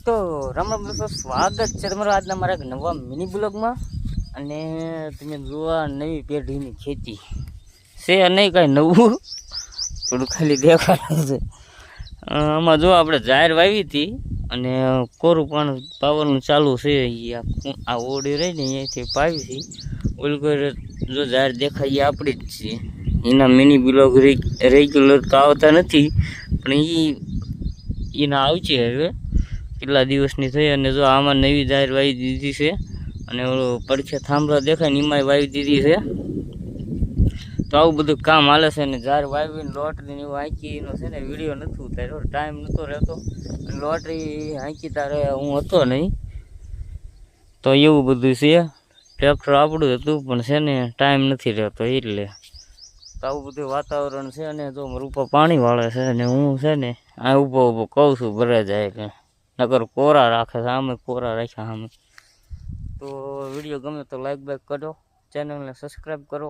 તો રામ રામ દોસ્તો, સ્વાગત છે તમારું આજના મારા એક નવા મિની બ્લોગમાં. અને તમે જોવા નવી પેઢીની ખેતી છે નહીં, કાંઈ નવું થોડું ખાલી દેખાડે છે. આમાં જો આપણે જાહેર વાવી હતી અને કોરું પાણી પાવાનું ચાલુ છે. આ ઓડી રહી ને અહીંયાથી પાવી છે. ઓલી કોઈ જો જાહેર દેખાય એ આપણી જ છે. એના મિની બ્લોગ રેગ્યુલર તો આવતા નથી, પણ એના આવશે હવે કેટલા દિવસની થઈ. અને જો આમાં નવી જાહેર વાવી દીધી છે અને ઓલો પડખે થાંભલા દેખાય ને એમાંય વાવી દીધી છે. તો આવું બધું કામ હાલે છે. અને જાહેર વાવીને લોટરી એવું હાંકીનો છે ને વિડીયો નથી ઉતાર્યો, ટાઈમ નહોતો રહેતો. લોટરી હાંકી તારે હું હતો નહીં, તો એવું બધું છે. ટ્રેક્ટર આપણું હતું પણ છે ને ટાઈમ નથી રહેતો એટલે. તો આવું બધું વાતાવરણ છે. અને જો રૂપા પાણી વાળે છે અને હું છે ને આ ઊભો કહું છું ભરે જાય કે નકર કોરા રાખે છે. આમે કોરા રાખ્યા આમે. તો વિડીયો ગમે તો લાઈક બાઈક કરો, ચેનલને સબસ્ક્રાઈબ કરો.